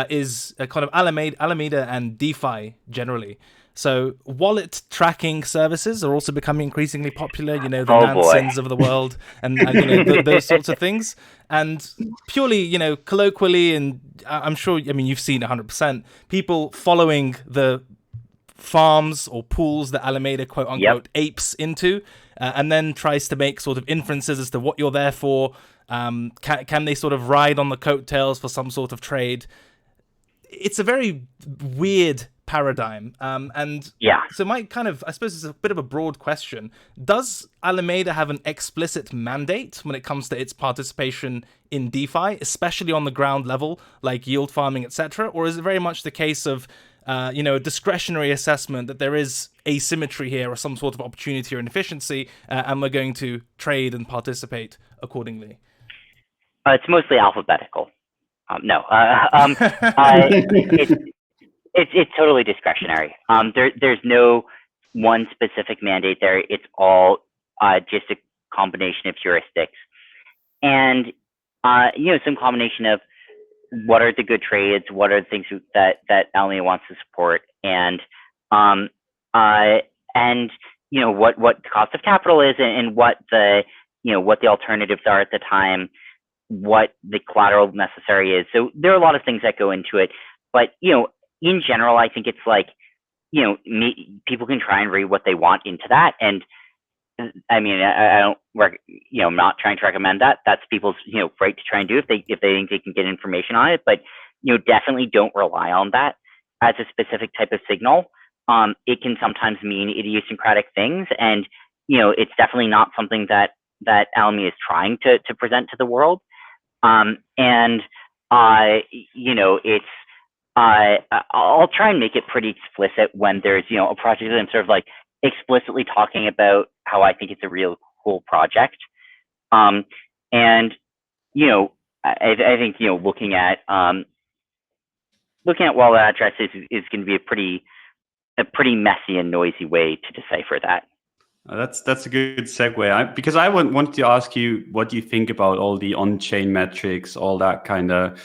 is a kind of Alameda and DeFi generally. So wallet tracking services are also becoming increasingly popular, the Nansons of the world and those sorts of things. And purely, colloquially, and I'm sure, you've seen 100%, people following the farms or pools that Alameda quote unquote apes into, and then tries to make sort of inferences as to what you're there for. Can they sort of ride on the coattails for some sort of trade? It's a very weird paradigm. So my I suppose it's a bit of a broad question. Does Alameda have an explicit mandate when it comes to its participation in DeFi, especially on the ground level, like yield farming, etc.? Or is it very much the case of a discretionary assessment that there is asymmetry here or some sort of opportunity or inefficiency, and we're going to trade and participate accordingly? It's mostly alphabetical. No. It's totally discretionary. There's no one specific mandate there. It's all just a combination of heuristics, and some combination of what are the good trades, what are the things that Alameda wants to support, and what cost of capital is, and what the alternatives are at the time, what the collateral necessary is. So there are a lot of things that go into it, but in general, I think it's like, people can try and read what they want into that. And I mean, I don't work, I'm not trying to recommend that. That's people's, right to try and do if they think they can get information on it. But, definitely don't rely on that as a specific type of signal. It can sometimes mean idiosyncratic things. And, it's definitely not something that Alameda is trying to present to the world. It's, I'll try and make it pretty explicit when there's, a project that I'm sort of like explicitly talking about how I think it's a real cool project. I think, looking at wallet addresses is going to be a pretty messy and noisy way to decipher that. That's a good segue. Because I wanted to ask you what you think about all the on-chain metrics, all that kind of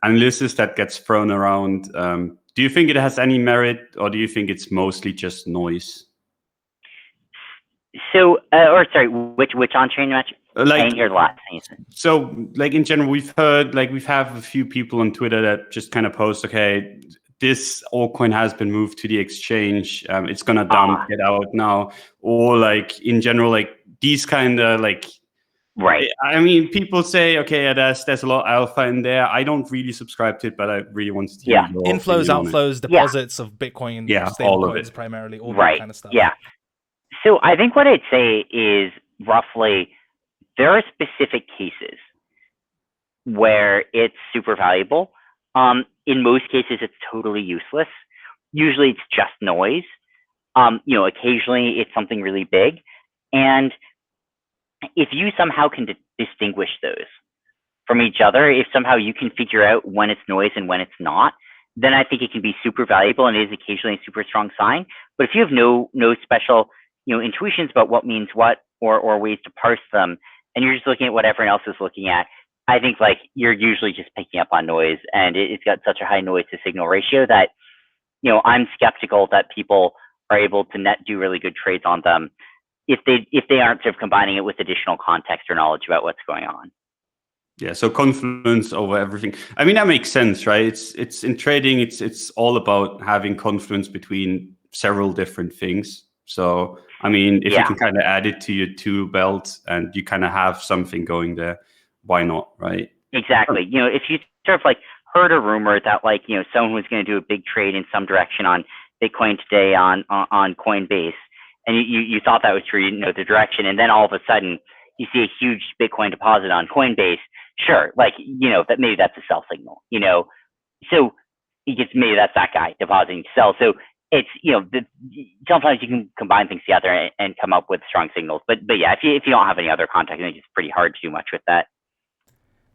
analysis that gets thrown around. Do you think it has any merit, or do you think it's mostly just noise? So, which on-chain metric? I didn't hear the last thing. So, in general, we've heard, we have a few people on Twitter that just kind of post, okay, this altcoin has been moved to the exchange. It's gonna dump, get out now, or in general, these kind of Right. I mean, people say, okay, there's a lot of alpha in there. I don't really subscribe to it, but I really wanted to hear your inflows, outflows, deposits of Bitcoin, all of coins it primarily, all that kind of stuff. Yeah. So I think what I'd say is roughly there are specific cases where it's super valuable. In most cases, it's totally useless. Usually, it's just noise. Occasionally, it's something really big, and if you somehow can distinguish those from each other, if somehow you can figure out when it's noise and when it's not, then I think it can be super valuable and it is occasionally a super strong sign. But if you have no special, intuitions about what means what or ways to parse them, and you're just looking at what everyone else is looking at, I think like you're usually just picking up on noise, and it's got such a high noise to signal ratio that, I'm skeptical that people are able to net do really good trades on them if they aren't sort of combining it with additional context or knowledge about what's going on. Yeah, so confluence over everything. I mean, that makes sense, right? It's in trading, it's all about having confluence between several different things. So, I mean, if you can kind of add it to your tool belt and you kind of have something going there, why not, right? Exactly. If you sort of like heard a rumor that like, someone was going to do a big trade in some direction on Bitcoin today on Coinbase, and you thought that was true, you know the direction, and then all of a sudden you see a huge Bitcoin deposit on Coinbase, sure, like, that maybe that's a sell signal, so maybe that's that guy depositing to sell. So it's, sometimes you can combine things together and come up with strong signals. But yeah, if you don't have any other context, I think it's pretty hard to do much with that.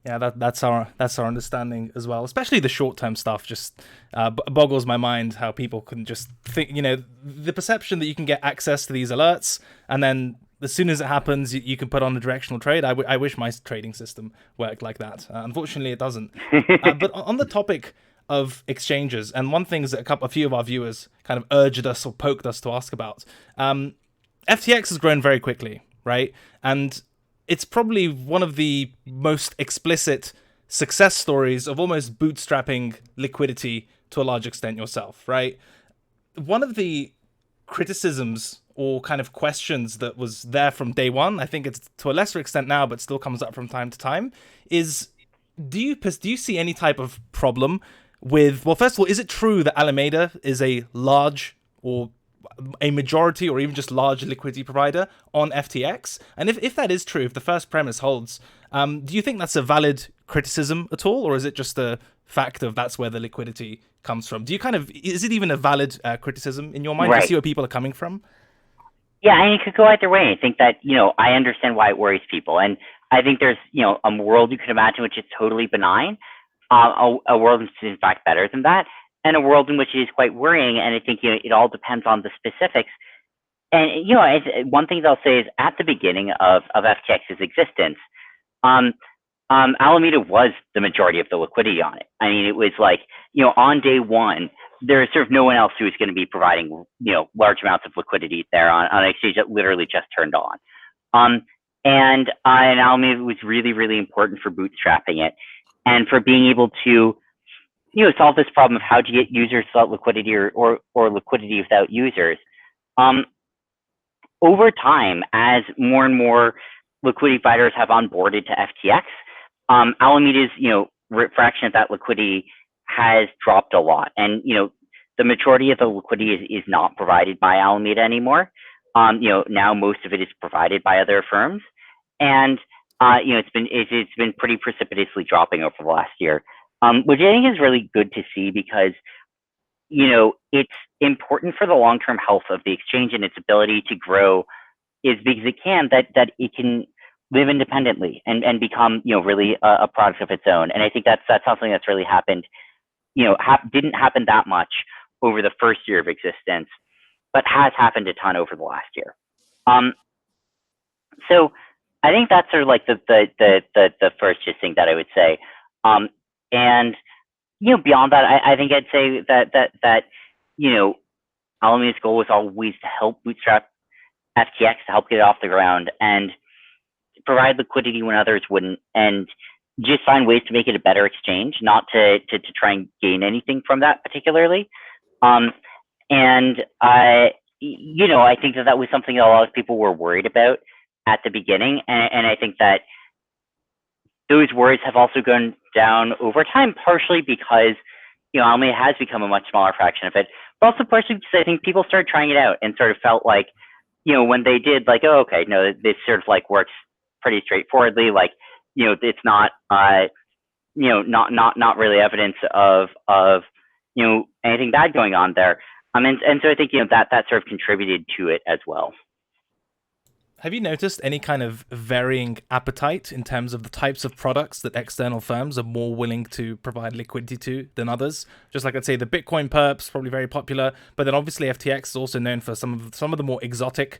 Yeah, that's our understanding as well. Especially the short-term stuff just boggles my mind how people can just think, the perception that you can get access to these alerts, and then as soon as it happens, you can put on a directional trade. I wish my trading system worked like that. Unfortunately, it doesn't. But on the topic of exchanges, and one thing that a few of our viewers kind of urged us or poked us to ask about, FTX has grown very quickly, right? And it's probably one of the most explicit success stories of almost bootstrapping liquidity to a large extent yourself, right? One of the criticisms or kind of questions that was there from day one, I think it's to a lesser extent now, but still comes up from time to time, is do you see any type of problem with, well, first of all, is it true that Alameda is a large or a majority or even just large liquidity provider on FTX? And if that is true, if the first premise holds, do you think that's a valid criticism at all? Or is it just a fact of that's where the liquidity comes from? Is it even a valid criticism in your mind? Right. Do you see where people are coming from? Yeah, and it could go either way. I think that, I understand why it worries people. And I think there's, a world you could imagine which is totally benign, a world which is in fact better than that, and a world in which it is quite worrying. And I think, it all depends on the specifics. And, one thing I'll say is at the beginning of FTX's existence, Alameda was the majority of the liquidity on it. I mean, it was like, on day one, there's sort of no one else who is going to be providing, large amounts of liquidity there on an exchange that literally just turned on. And Alameda was really, really important for bootstrapping it and for being able to, solve this problem of how to get users without liquidity or liquidity without users. Over time, as more and more liquidity providers have onboarded to FTX, Alameda's, fraction of that liquidity has dropped a lot. And, the majority of the liquidity is not provided by Alameda anymore. Now most of it is provided by other firms. And, it's been pretty precipitously dropping over the last year, which I think is really good to see because, it's important for the long-term health of the exchange and its ability to grow is because it can, that it can live independently and become, really a product of its own. And I think that's something that's really happened, didn't happen that much over the first year of existence, but has happened a ton over the last year. So I think that's sort of like the first just thing that I would say. And, beyond that, I think I'd say that Alameda's goal was always to help bootstrap FTX, to help get it off the ground and provide liquidity when others wouldn't, and just find ways to make it a better exchange, not to try and gain anything from that particularly. And I think that was something that a lot of people were worried about at the beginning. And I think that those worries have also gone down over time, partially because, Alameda has become a much smaller fraction of it, but also partially because I think people started trying it out and sort of felt like, when they did, like, oh, okay, no, this sort of like works pretty straightforwardly. Like, it's not, not really evidence of anything bad going on there. And so I think, that sort of contributed to it as well. Have you noticed any kind of varying appetite in terms of the types of products that external firms are more willing to provide liquidity to than others? Just like I'd say the Bitcoin perps, probably very popular, but then obviously FTX is also known for some of the more exotic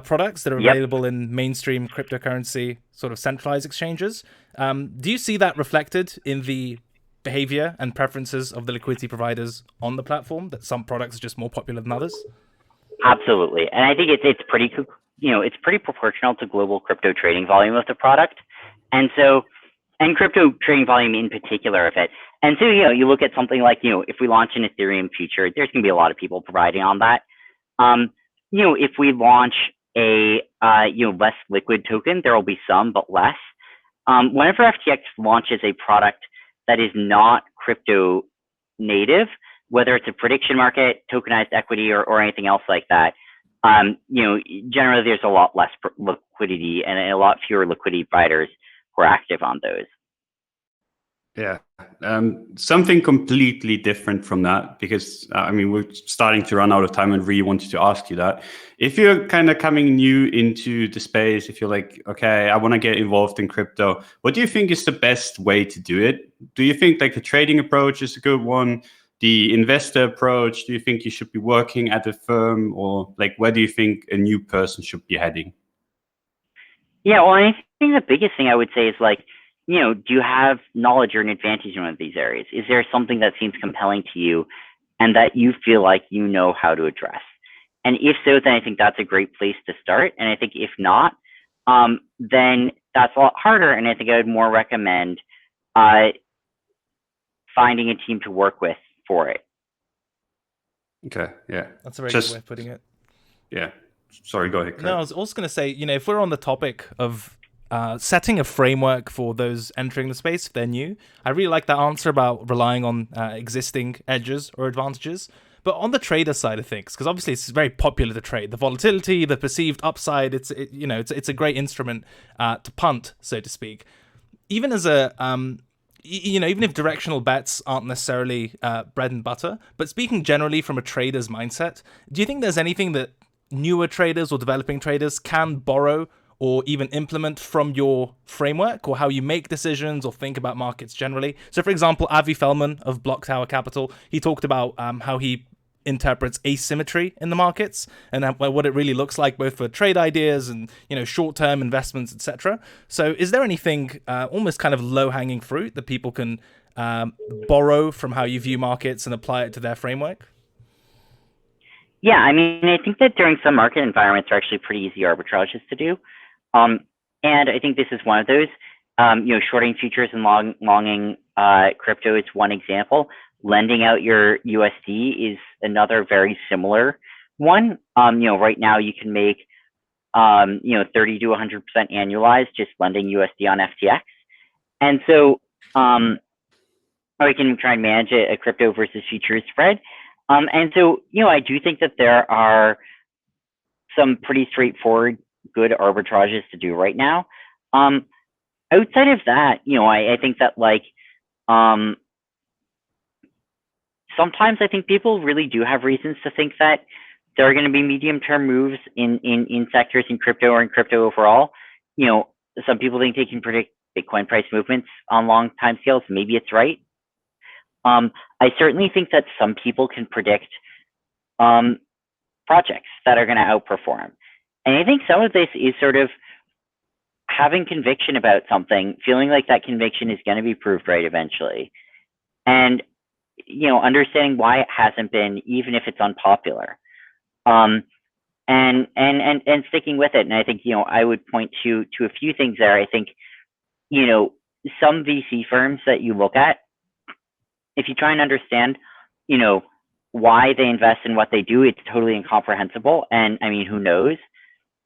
products that are available in mainstream cryptocurrency sort of centralized exchanges. Do you see that reflected in the behavior and preferences of the liquidity providers on the platform, that some products are just more popular than others? Absolutely, and I think it's pretty, it's pretty proportional to global crypto trading volume of the product, and crypto trading volume in particular of it. And so, you look at something like, if we launch an Ethereum future, there's going to be a lot of people providing on that. If we launch a less liquid token, there will be some, but less. Whenever FTX launches a product that is not crypto native, whether it's a prediction market, tokenized equity, or anything else like that, generally there's a lot less liquidity and a lot fewer liquidity providers who are active on those. Yeah, something completely different from that, because we're starting to run out of time and really wanted to ask you that. If you're kind of coming new into the space, if you're like, okay, I want to get involved in crypto, what do you think is the best way to do it? Do you think like the trading approach is a good one? The investor approach, do you think you should be working at a firm, or like where do you think a new person should be heading? Yeah, well, I think the biggest thing I would say is like, do you have knowledge or an advantage in one of these areas? Is there something that seems compelling to you and that you feel like you know how to address? And if so, then I think that's a great place to start. And I think if not, then that's a lot harder. And I think I would more recommend finding a team to work with for it. Okay, yeah. That's a very good way of putting it. Yeah. Sorry, go ahead, Craig. No, I was also going to say, if we're on the topic of setting a framework for those entering the space, if they're new, I really like that answer about relying on existing edges or advantages. But on the trader side of things, because obviously it's very popular to trade, the volatility, the perceived upside, it's a great instrument to punt, so to speak. Even as a even if directional bets aren't necessarily bread and butter, but speaking generally from a trader's mindset, do you think there's anything that newer traders or developing traders can borrow or even implement from your framework, or how you make decisions or think about markets generally? So, for example, Avi Feldman of Block Tower Capital, he talked about how he interprets asymmetry in the markets and what it really looks like, both for trade ideas and short-term investments, etc. So, is there anything almost kind of low-hanging fruit that people can borrow from how you view markets and apply it to their framework? Yeah, I think that during some market environments are actually pretty easy arbitrages to do. And I think this is one of those. Shorting futures and longing crypto is one example. Lending out your USD is another very similar one. Right now you can make 30 to 100% annualized just lending USD on FTX. And so or you can try and manage a crypto versus futures spread. And so, I do think that there are some pretty straightforward, good arbitrages to do right now. Outside of that, I think that sometimes I think people really do have reasons to think that there are going to be medium-term moves in sectors in crypto or in crypto overall. Some people think they can predict Bitcoin price movements on long time scales. Maybe it's right. I certainly think that some people can predict projects that are going to outperform. And I think some of this is sort of having conviction about something, feeling like that conviction is going to be proved right eventually. And, understanding why it hasn't been, even if it's unpopular. And sticking with it. And I think, I would point to a few things there. I think, some VC firms that you look at, if you try and understand, why they invest in what they do, it's totally incomprehensible. And who knows?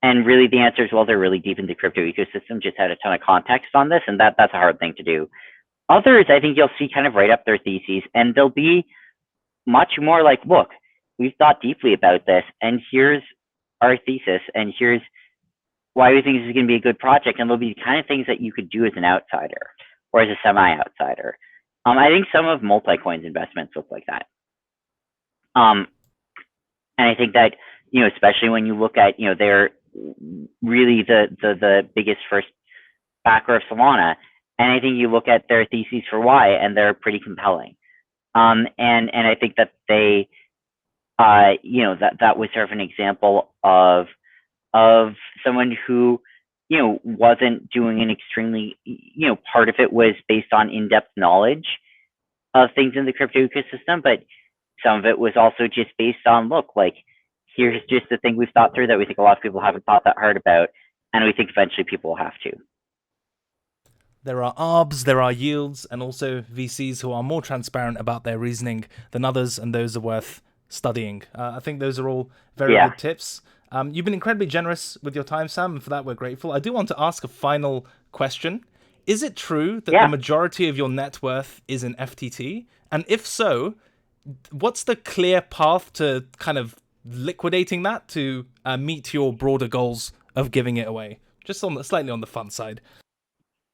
And really the answer is, well, they're really deep in the crypto ecosystem, just had a ton of context on this. And that's a hard thing to do. Others, I think you'll see kind of write up their theses, and they'll be much more like, look, we've thought deeply about this, and here's our thesis, and here's why we think this is going to be a good project. And there'll be the kind of things that you could do as an outsider or as a semi-outsider. I think some of Multicoin's investments look like that. And I think that, especially when you look at, their really the biggest first backer of Solana. And I think you look at their theses for why, and they're pretty compelling. And I think that they, that was sort of an example of someone who, wasn't doing an extremely, part of it was based on in-depth knowledge of things in the crypto ecosystem, but some of it was also just based on, look, like, here's just the thing we've thought through that we think a lot of people haven't thought that hard about, and we think eventually people will have to. There are ARBs, there are yields, and also VCs who are more transparent about their reasoning than others, and those are worth studying. I think those are all very good tips. You've been incredibly generous with your time, Sam, and for that we're grateful. I do want to ask a final question. Is it true that the majority of your net worth is in FTT? And if so, what's the clear path to kind of liquidating that to meet your broader goals of giving it away? Just slightly on the fun side.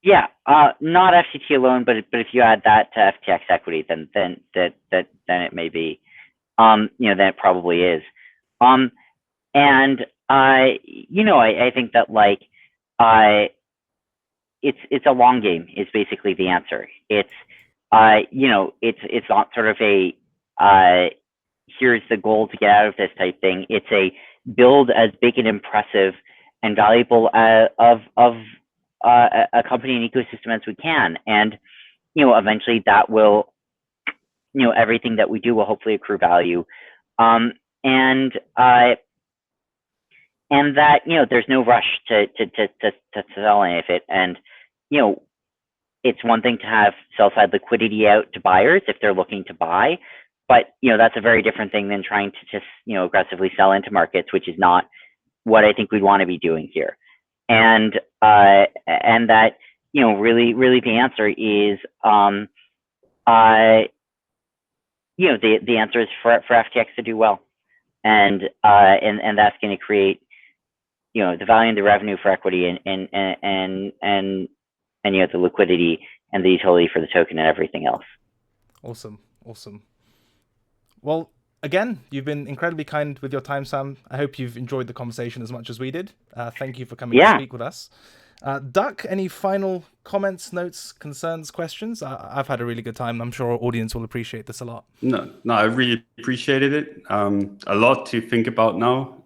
Yeah, not FTT alone, but if you add that to FTX equity, then it may be, then it probably is. And I think that, like, it's a long game is basically the answer. It's not sort of a here's the goal to get out of this type thing. It's a build as big and impressive and valuable of a company and ecosystem as we can, and eventually that will, everything that we do will hopefully accrue value, and that there's no rush to sell any of it, and it's one thing to have sell side liquidity out to buyers if they're looking to buy, but that's a very different thing than trying to just aggressively sell into markets, which is not what I think we'd want to be doing here. And that really the answer is the answer is for FTX to do well, and that's going to create the value and the revenue for equity and the liquidity and the utility for the token and everything else. Awesome. Well, again, you've been incredibly kind with your time, Sam. I hope you've enjoyed the conversation as much as we did. Thank you for coming to speak with us. Duck, any final comments, notes, concerns, questions? I've had a really good time. I'm sure our audience will appreciate this a lot. No, I really appreciated it. A lot to think about now.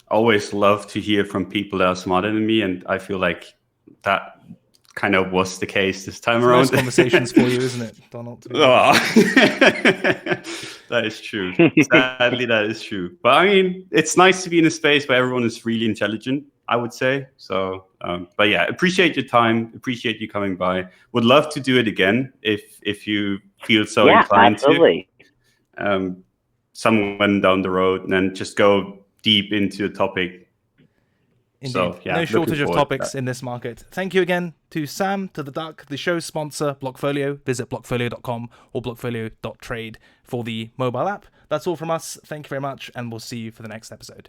Always love to hear from people that are smarter than me, and I feel like that kind of was the case this time around. Nice conversations for you, isn't it, Donald? Oh. That is true. Sadly, that is true. But I mean, it's nice to be in a space where everyone is really intelligent, I would say. So, but yeah, appreciate your time. Appreciate you coming by. Would love to do it again if you feel so inclined absolutely. to. Someone down the road, and then just go deep into a topic. Indeed. So, yeah, no shortage of topics in this market. Thank you again to Sam, to the Duck, the show's sponsor, Blockfolio. Visit blockfolio.com or blockfolio.trade for the mobile app. That's all from us. Thank you very much, and we'll see you for the next episode.